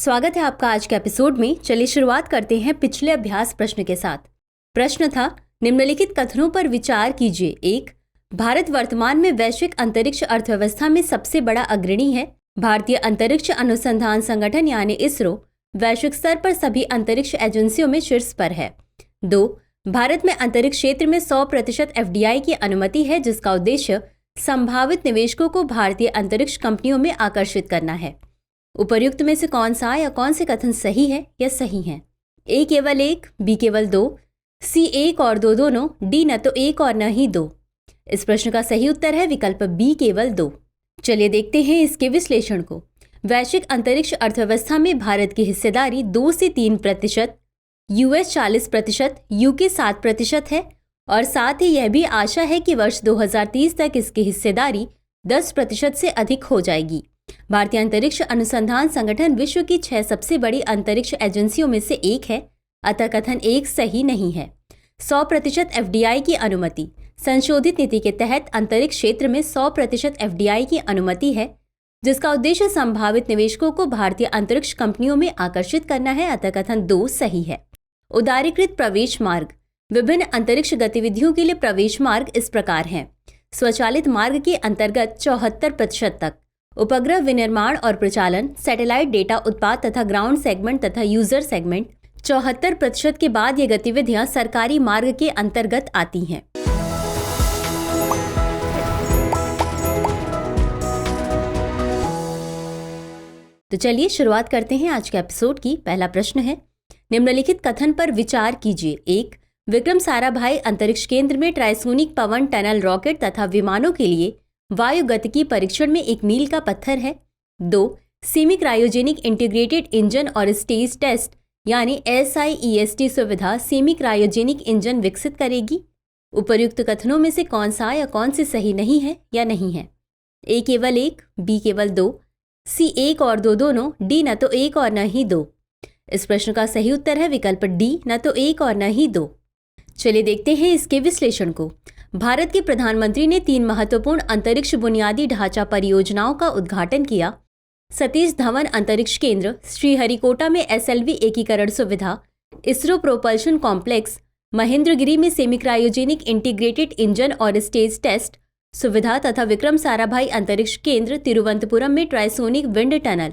स्वागत है आपका आज के एपिसोड में। चलिए शुरुआत करते हैं पिछले अभ्यास प्रश्न के साथ। प्रश्न था, निम्नलिखित कथनों पर विचार कीजिए। 1. भारत वर्तमान में वैश्विक अंतरिक्ष अर्थव्यवस्था में सबसे बड़ा अग्रणी है। भारतीय अंतरिक्ष अनुसंधान संगठन यानी इसरो वैश्विक स्तर पर सभी अंतरिक्ष एजेंसियों में शीर्ष पर है। 2. भारत में अंतरिक्ष क्षेत्र में 100% FDI की अनुमति है, जिसका उद्देश्य संभावित निवेशकों को भारतीय अंतरिक्ष कंपनियों में आकर्षित करना है। उपर्युक्त में से कौन सा या कौन से कथन सही है या सही हैं? A केवल 1, B केवल 2, C 1 और 2 दोनों, D न तो 1 और न ही 2। इस प्रश्न का सही उत्तर है विकल्प B केवल 2। चलिए देखते हैं इसके विश्लेषण को। वैश्विक अंतरिक्ष अर्थव्यवस्था में भारत की हिस्सेदारी 2 से 3%, US 40%, UK 7% है और साथ ही यह भी आशा है कि वर्ष 2030 तक इसकी हिस्सेदारी 10% से अधिक हो जाएगी। भारतीय अंतरिक्ष अनुसंधान संगठन विश्व की 6 सबसे बड़ी अंतरिक्ष एजेंसियों में से एक है, अतः कथन 1 सही नहीं है। 100% FDI की अनुमति। संशोधित नीति के तहत अंतरिक्ष क्षेत्र में 100% FDI की अनुमति है, जिसका उद्देश्य संभावित निवेशकों को भारतीय अंतरिक्ष कंपनियों में आकर्षित करना है, अतः कथन 2 सही है। उदारीकृत प्रवेश मार्ग। विभिन्न अंतरिक्ष गतिविधियों के लिए प्रवेश मार्ग इस प्रकार हैं। स्वचालित मार्ग के अंतर्गत 74% तक, उपग्रह विनिर्माण और प्रचालन, सैटेलाइट डेटा उत्पाद तथा ग्राउंड सेगमेंट तथा यूजर सेगमेंट। 74% के बाद ये गतिविधियां सरकारी मार्ग के अंतर्गत आती हैं। तो चलिए शुरुआत करते हैं आज के एपिसोड की। पहला प्रश्न है, निम्नलिखित कथन पर विचार कीजिए। 1. विक्रम साराभाई अंतरिक्ष केंद्र में ट्राइसोनिक पवन टनल रॉकेट तथा विमानों के लिए वायु गतिकी परीक्षण में एक मील का पत्थर है। 2. सेमी क्रायोजेनिक इंटीग्रेटेड इंजन और स्टेज टेस्ट यानी SIEST सुविधा सेमी क्रायोजेनिक इंजन विकसित करेगी। उपर्युक्त कथनों में से कौन सा या कौन से सही नहीं है या नहीं है? A केवल 1, B केवल 2, C 1 और 2 दोनों, D न तो 1 और न ही 2। इस प्रश्न का सही उत्तर है विकल्प D न तो 1 और न ही 2। चलिए देखते हैं इसके विश्लेषण को। भारत के प्रधानमंत्री ने 3 महत्वपूर्ण अंतरिक्ष बुनियादी ढांचा परियोजनाओं का उद्घाटन किया। सतीश धवन अंतरिक्ष केंद्र, श्रीहरिकोटा में SLV एकीकरण सुविधा, इसरो प्रोपल्शन कॉम्प्लेक्स, महेंद्रगिरी में सेमी क्रायोजेनिक इंटीग्रेटेड इंजन और स्टेज टेस्ट सुविधा तथा विक्रम साराभाई अंतरिक्ष केंद्र तिरुवनंतपुरम में trisonic wind tunnel.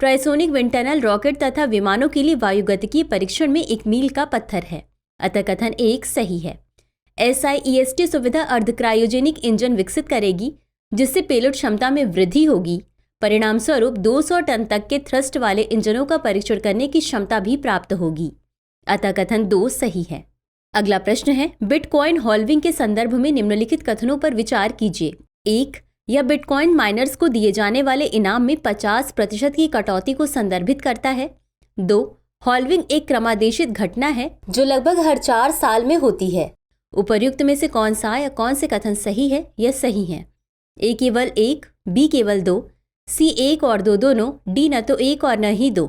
Trisonic wind tunnel rocket तथा विमानों के लिए वायुगतिकीय परीक्षण में एक मील का पत्थर है, अतः कथन 1 सही है। SIEST सुविधा अर्ध क्रायोजेनिक इंजन विकसित करेगी, जिससे पेलोड क्षमता में वृद्धि होगी। परिणाम स्वरूप 200 टन तक के थ्रस्ट वाले इंजनों का परीक्षण करने की क्षमता भी प्राप्त होगी, अतः कथन 2 सही है। अगला प्रश्न है, बिटकॉइन हॉल्विंग के संदर्भ में निम्नलिखित कथनों पर विचार कीजिए। 1. यह बिटकॉइन माइनर्स को दिए जाने वाले इनाम में 50% की कटौती को संदर्भित करता है। 2. हॉल्विंग एक क्रमादेशित घटना है जो लगभग हर 4 साल में होती है। उपर्युक्त में से कौन सा या कौन से कथन सही है या सही है? A केवल 1, B केवल 2, C 1 और 2 दोनों, D न तो 1 और न ही 2।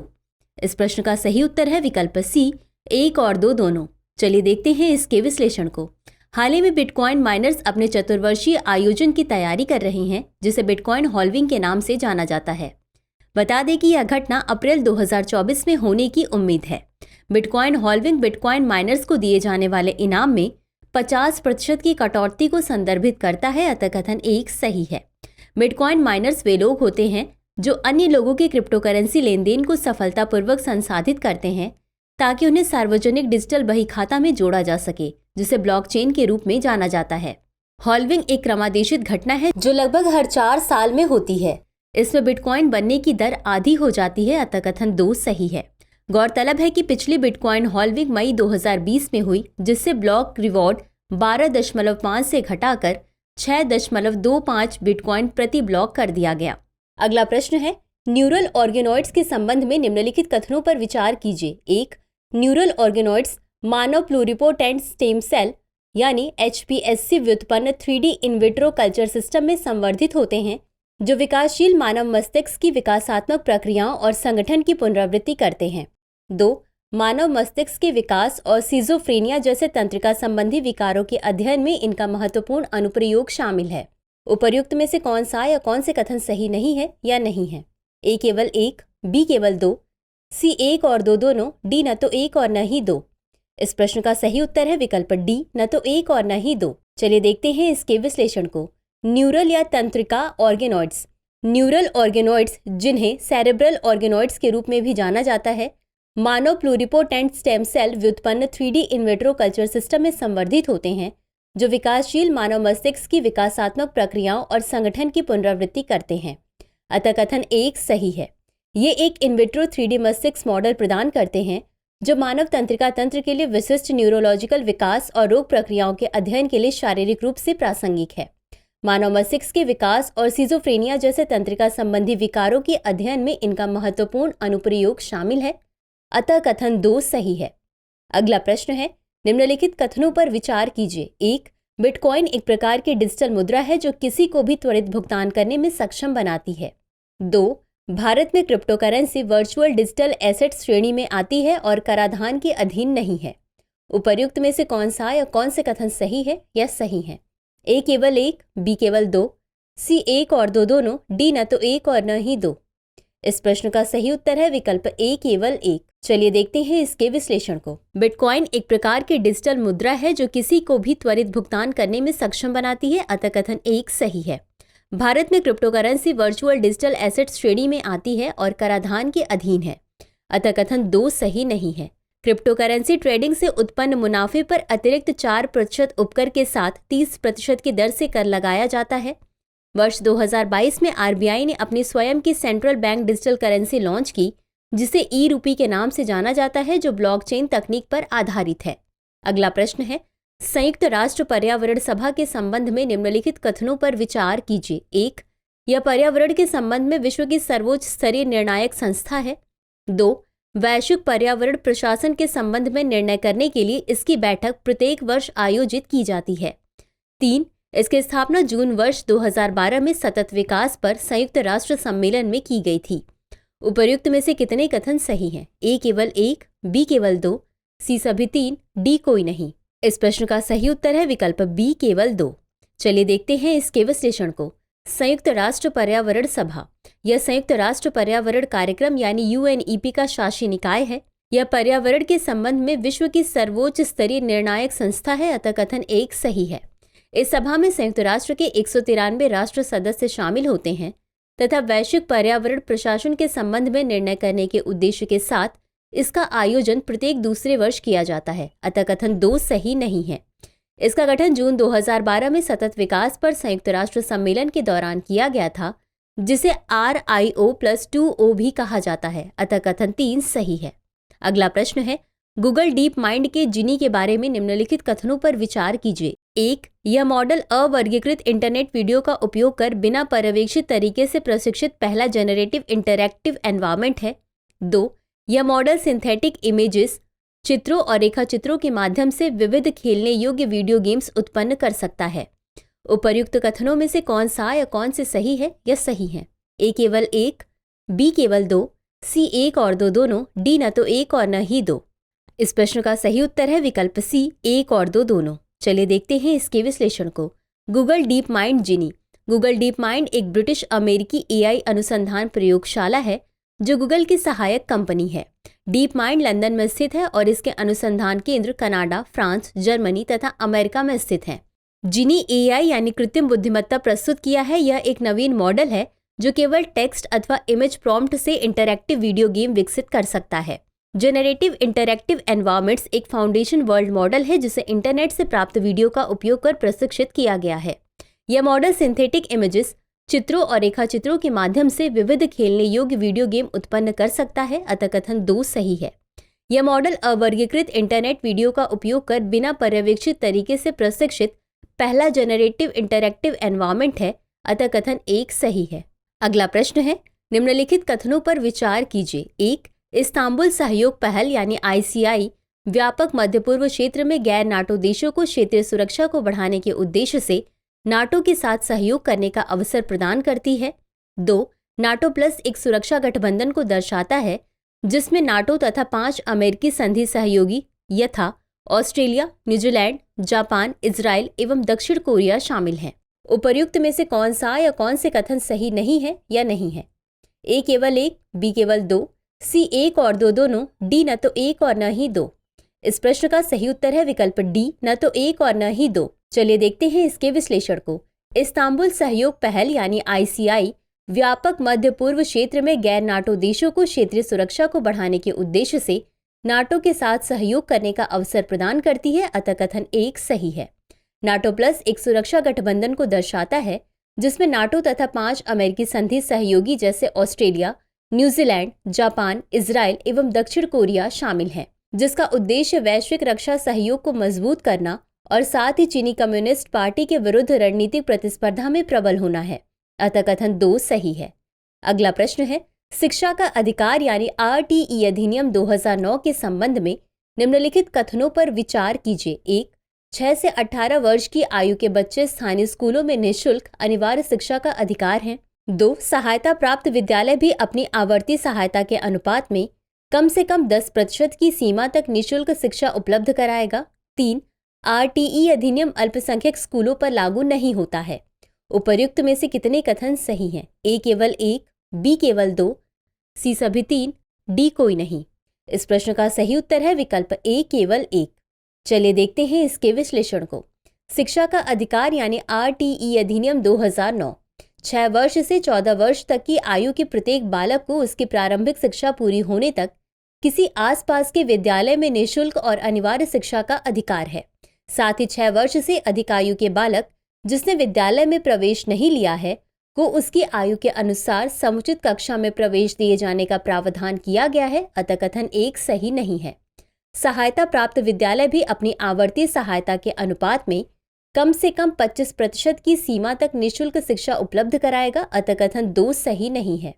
इस प्रश्न का सही उत्तर है विकल्प C 1 और 2 दोनों। चलिए देखते हैं इसके विश्लेषण को। हाल ही में बिटकॉइन माइनर्स अपने चतुर्वर्षीय आयोजन की तैयारी कर रहे हैं, जिसे बिटकॉइन हॉल्विंग के नाम से जाना जाता है। बता दें कि यह घटना अप्रैल 2024 में होने की उम्मीद है। बिटकॉइन हॉल्विंग बिटकॉइन माइनर्स को दिए जाने वाले इनाम में 50% की कटौती को संदर्भित करता है, अतः कथन 1 सही है। बिटकॉइन माइनर्स वे लोग होते हैं जो अन्य लोगों के क्रिप्टो करेंसी लेन देन को सफलतापूर्वक संसाधित करते हैं, ताकि उन्हें सार्वजनिक डिजिटल बही खाता में जोड़ा जा सके, जिसे ब्लॉकचेन के रूप में जाना जाता है। हॉल्विंग एक क्रमादेशित घटना है जो लगभग हर 4 साल में होती है। इसमें बिटकॉइन बनने की दर आधी हो जाती है, अतः कथन 2 सही है। गौरतलब है कि पिछली बिटकॉइन हॉल्विंग मई 2020 में हुई, जिससे ब्लॉक रिवॉर्ड 12.5 से घटाकर 6.25 बिटकॉइन प्रति ब्लॉक कर दिया गया। अगला प्रश्न है, न्यूरल ऑर्गेनॉइड्स के संबंध में निम्नलिखित कथनों पर विचार कीजिए। 1. न्यूरल ऑर्गेनॉइड्स मानव प्लूरिपोटेंट स्टेम सेल यानी HPSC व्युत्पन्न 3D in vitro culture system में संवर्धित होते हैं, जो विकासशील मानव मस्तिष्क की विकासात्मक प्रक्रियाओं और संगठन की पुनरावृत्ति करते हैं। 2. मानव मस्तिष्क के विकास और सिजोफ्रेनिया जैसे तंत्रिका संबंधी विकारों के अध्ययन में इनका महत्वपूर्ण अनुप्रयोग शामिल है। उपर्युक्त में से कौन सा या कौन से कथन सही नहीं है या नहीं है? A केवल 1, B केवल 2, सी एक और दो दोनों, डी न तो एक और न ही दो। इस प्रश्न का सही उत्तर है विकल्प डी, न तो एक और न ही दो। चलिए देखते हैं इसके विश्लेषण को। न्यूरल या तंत्रिका ऑर्गेनॉइड्स। न्यूरल ऑर्गेनॉइड्स, जिन्हें सेरेब्रल ऑर्गेनॉइड्स के रूप में भी जाना जाता है, मानव प्लूरिपोटेंट स्टेम सेल व्युत्पन्न 3D in vitro culture system में संवर्धित होते हैं, जो विकासशील मानव मस्तिष्क की विकासात्मक प्रक्रियाओं और संगठन की पुनरावृत्ति करते हैं। अतः कथन एक सही है। ये एक इन विट्रो 3D मस्तिष्क मॉडल प्रदान करते हैं जो मानव तंत्रिका तंत्र के लिए विशिष्ट न्यूरोलॉजिकल विकास और रोग प्रक्रियाओं के अध्ययन के लिए शारीरिक रूप से प्रासंगिक है। मानव मस्तिष्क के विकास और सिजोफ्रेनिया जैसे तंत्रिका संबंधी विकारों के अध्ययन में इनका महत्वपूर्ण अनुप्रयोग शामिल है। अतः कथन 2 सही है। अगला प्रश्न है, निम्नलिखित कथनों पर विचार कीजिए। 1. बिटकॉइन एक प्रकार की डिजिटल मुद्रा है जो किसी को भी त्वरित भुगतान करने में सक्षम बनाती है। 2. भारत में crypto currency virtual digital asset श्रेणी में आती है और कराधान के अधीन नहीं है। उपर्युक्त में से कौन सा या कौन से कथन सही है या सही है? ए केवल एक, बी केवल दो, सी एक और दो दोनों, डी न तो एक और न ही दो। इस प्रश्न का सही उत्तर है विकल्प ए केवल एक। चलिए देखते हैं इसके विश्लेषण को। बिटकॉइन एक प्रकार की डिजिटल मुद्रा है जो किसी को भी त्वरित भुगतान करने में सक्षम बनाती है। अतः कथन एक सही है। भारत में crypto currency virtual digital asset श्रेणी में आती है और कराधान के अधीन है। अतः कथन 2 सही नहीं है। क्रिप्टो करेंसी ट्रेडिंग से उत्पन्न मुनाफे पर अतिरिक्त 4% उपकर के साथ 30% की दर से कर लगाया जाता है। वर्ष 2022 में आरबीआई ने अपनी स्वयं की central bank digital currency launch की, जिसे ई रूपी के नाम से जाना जाता है, जो ब्लॉकचेन तकनीक पर आधारित है। अगला प्रश्न है, संयुक्त राष्ट्र पर्यावरण सभा के संबंध में निम्नलिखित कथनों पर विचार कीजिए। 1. यह पर्यावरण के संबंध में विश्व की सर्वोच्च स्तरीय निर्णायक संस्था है। 2. वैश्विक पर्यावरण प्रशासन के संबंध में निर्णय करने के लिए इसकी बैठक प्रत्येक वर्ष आयोजित की जाती है। 3. इसकी स्थापना जून वर्ष 2012 में सतत विकास पर संयुक्त राष्ट्र सम्मेलन में की गई थी। उपर्युक्त में से कितने कथन सही हैं? ए केवल एक, बी केवल दो, सी सभी 3, डी कोई नहीं। इस प्रश्न का सही उत्तर है विकल्प बी केवल 2। चलिए देखते हैं इसके विश्लेषण को। संयुक्त राष्ट्र पर्यावरण सभा यह संयुक्त राष्ट्र पर्यावरण कार्यक्रम यानी यूएनईपी का शासी निकाय है। यह पर्यावरण के संबंध में विश्व की सर्वोच्च स्तरीय निर्णायक संस्था है। अतः कथन 1 सही है। इस सभा में संयुक्त राष्ट्र के 193 राष्ट्र सदस्य शामिल होते हैं तथा वैश्विक पर्यावरण प्रशासन के संबंध में निर्णय करने के उद्देश्य के साथ इसका आयोजन प्रत्येक दूसरे वर्ष किया जाता है। अतः कथन 2 सही नहीं है। इसका गठन जून 2012 में सतत विकास पर संयुक्त राष्ट्र सम्मेलन के दौरान किया गया था, जिसे RIO+2O भी कहा जाता है। अतः कथन 3 सही है। अगला प्रश्न है, गूगल डीप माइंड के जिनी के बारे में निम्नलिखित कथनों पर विचार कीजिए। 1. यह मॉडल अवर्गीकृत इंटरनेट वीडियो का उपयोग कर बिना पर्यवेक्षित तरीके से प्रशिक्षित पहला जनरेटिव इंटरैक्टिव एनवायरनमेंट है। 2. यह मॉडल सिंथेटिक इमेजेस, चित्रों और रेखाचित्रों के माध्यम से विविध खेलने योग्य वीडियो गेम्स उत्पन्न कर सकता है। उपर्युक्त कथनों में से कौन सा या कौन से सही है या सही है? ए केवल एक, बी केवल 2, सी एक और दो दोनों, डी न तो एक और न ही दो। इस प्रश्न का सही उत्तर है विकल्प सी, एक और दो दोनों। चलिए देखते हैं इसके विश्लेषण को। गूगल डीप माइंड जिनी। गूगल डीप माइंड एक ब्रिटिश अमेरिकी एआई अनुसंधान प्रयोगशाला है जो गूगल की सहायक कंपनी है। डीप माइंड लंदन में स्थित है और इसके अनुसंधान केंद्र कनाडा, फ्रांस, जर्मनी तथा अमेरिका में स्थित हैं। जिनी एआई यानी कृत्रिम बुद्धिमत्ता प्रस्तुत किया है। यह एक नवीन मॉडल है जो केवल टेक्स्ट अथवा इमेज प्रॉम्प्ट से इंटरैक्टिव वीडियो गेम विकसित कर सकता है। जेनरेटिव इंटरैक्टिव एनवायरनमेंट्स एक फाउंडेशन वर्ल्ड मॉडल है जिसे इंटरनेट से प्राप्त वीडियो का उपयोग कर प्रशिक्षित किया गया है। यह मॉडल सिंथेटिक इमेजेस, चित्रों और रेखाचित्रों के माध्यम से विविध खेलने योग्य वीडियो गेम उत्पन्न कर सकता है। अतः कथन 2 सही है। यह मॉडल अवर्गीकृत इंटरनेट वीडियो का उपयोग कर बिना पर्यवेक्षित तरीके से प्रशिक्षित पहला जनरेटिव इंटरैक्टिव एनवायरनमेंट है। अतः कथन 1 सही है। अगला प्रश्न है, निम्नलिखित कथनों पर विचार कीजिए। 1. इस्तांबुल सहयोग पहल यानी ICI व्यापक मध्य पूर्व क्षेत्र में गैर नाटो देशों को क्षेत्रीय सुरक्षा को बढ़ाने के उद्देश्य से नाटो के साथ सहयोग करने का अवसर प्रदान करती है। 2. नाटो प्लस एक सुरक्षा गठबंधन को दर्शाता है जिसमें नाटो तथा 5 अमेरिकी संधि सहयोगी यथा ऑस्ट्रेलिया, न्यूजीलैंड, जापान, इजराइल एवं दक्षिण कोरिया शामिल हैं। उपर्युक्त में से कौन सा या कौन से कथन सही नहीं है या नहीं है? ए केवल एक, बी केवल 2, सी एक और दो दोनों, डी न तो एक और न ही दो। इस प्रश्न का सही उत्तर है विकल्प डी, न तो एक और न ही दो। चलिए देखते हैं इसके विश्लेषण को। इस्तांबुल सहयोग पहल यानी ICI व्यापक मध्य पूर्व क्षेत्र में गैर नाटो देशों को क्षेत्रीय सुरक्षा को बढ़ाने के उद्देश्य से नाटो के साथ सहयोग करने का अवसर प्रदान करती है, अतः कथन एक सही है। नाटो प्लस एक सुरक्षा गठबंधन को दर्शाता है जिसमें नाटो तथा 5 अमेरिकी संधि सहयोगी जैसे ऑस्ट्रेलिया, न्यूजीलैंड, जापान, इजराइल एवं दक्षिण कोरिया शामिल हैं, जिसका उद्देश्य वैश्विक रक्षा सहयोग को मजबूत करना और साथ ही चीनी कम्युनिस्ट पार्टी के विरुद्ध रणनीतिक प्रतिस्पर्धा में प्रबल होना है, अतः कथन 2 सही है। अगला प्रश्न है, शिक्षा का अधिकार यानी RTE अधिनियम 2009 के संबंध में निम्नलिखित कथनों पर विचार कीजिए। 1. 6 से 18 वर्ष की आयु के बच्चे स्थानीय स्कूलों में निःशुल्क अनिवार्य शिक्षा का अधिकार हैं। 2. सहायता प्राप्त विद्यालय भी अपनी आवर्ती सहायता के अनुपात में कम से कम 10% की सीमा तक निःशुल्क शिक्षा उपलब्ध कराएगा। 3. RTE अधिनियम अल्पसंख्यक स्कूलों पर लागू नहीं होता है। उपर्युक्त में से कितने कथन सही हैं? A केवल 1, B केवल 2, C सभी 3, D कोई नहीं। इस प्रश्न का सही उत्तर है विकल्प A केवल 1। चलिए देखते हैं इसके विश्लेषण को। शिक्षा का अधिकार यानी RTE अधिनियम 2009 6 वर्ष से 14 वर्ष तक की आयु के प्रत्येक बालक को उसकी प्रारंभिक शिक्षा पूरी होने तक किसी आसपास के विद्यालय में निःशुल्क और अनिवार्य शिक्षा का अधिकार है। साथ ही 6 वर्ष से अधिक आयु के बालक जिसने विद्यालय में प्रवेश नहीं लिया है को उसकी आयु के अनुसार समुचित कक्षा में प्रवेश दिए जाने का प्रावधान किया गया है, अतः कथन 1 सही नहीं है। सहायता प्राप्त विद्यालय भी अपनी आवर्ती सहायता के अनुपात में कम से कम 25% की सीमा तक निःशुल्क शिक्षा उपलब्ध कराएगा, अतः कथन 2 सही नहीं है।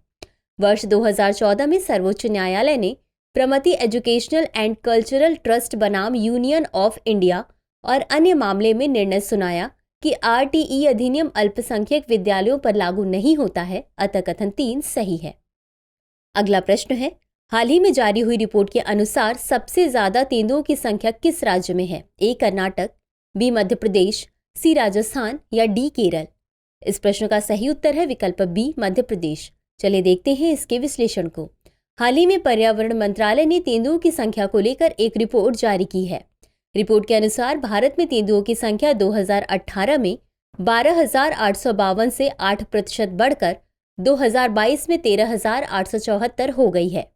वर्ष 2014 में सर्वोच्च न्यायालय ने Pramati educational and cultural trust बनाम यूनियन ऑफ इंडिया और अन्य मामले में निर्णय सुनाया कि RTE अधिनियम अल्पसंख्यक विद्यालयों पर लागू नहीं होता है, अतः कथन 3 सही है। अगला प्रश्न है, हाल ही में जारी हुई रिपोर्ट के अनुसार सबसे ज्यादा तेंदुओं की संख्या किस राज्य में है? A Karnataka, B Madhya Pradesh, C Rajasthan या D केरल। इस प्रश्न का सही उत्तर है विकल्प B मध्य प्रदेश। चलिए देखते हैं इसके विश्लेषण को। हाल ही में पर्यावरण मंत्रालय ने तेंदुओं की संख्या को लेकर एक रिपोर्ट जारी की है। रिपोर्ट के अनुसार भारत में तेंदुओं की संख्या 2018 में 12,852 से 8% बढ़कर 2022 में 13,874 हो गई है।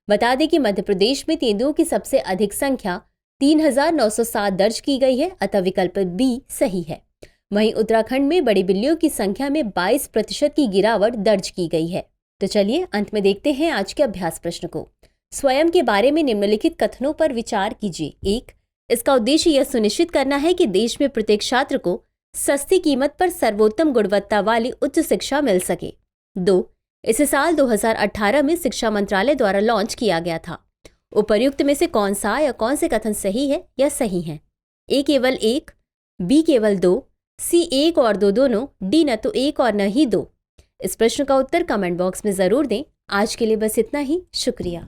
बता दें कि मध्य प्रदेश में तेंदुओं की सबसे अधिक संख्या 3,907 दर्ज की गई है, अतः विकल्प B सही है। वहीं उत्तराखंड में बड़ी बिल्लियों की संख्या में 22% की गिरावट दर्ज की गई है। तो चलिए अंत में देखते हैं आज के अभ्यास प्रश्न को। स्वयं के बारे में निम्नलिखित कथनों पर विचार कीजिए। 1. इसका उद्देश्य यह सुनिश्चित करना है कि देश में प्रत्येक छात्र को सस्ती कीमत पर सर्वोत्तम गुणवत्ता वाली उच्च शिक्षा मिल सके। 2. इसे साल 2018 में शिक्षा मंत्रालय द्वारा लॉन्च किया गया था। उपर्युक्त में से कौन सा या कौन से कथन सही है या सही हैं? A केवल 1, B केवल 2, C 1 और 2 दोनों, D न तो 1 और न ही 2। इस प्रश्न का उत्तर कमेंट बॉक्स में जरूर दें। आज के लिए बस इतना ही, शुक्रिया।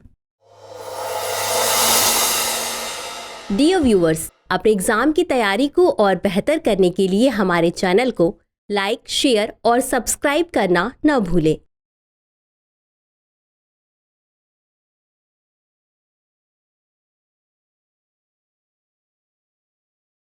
डियर व्यूअर्स, अपने एग्जाम की तैयारी को और बेहतर करने के लिए हमारे चैनल को लाइक, शेयर और सब्सक्राइब करना न भूलें।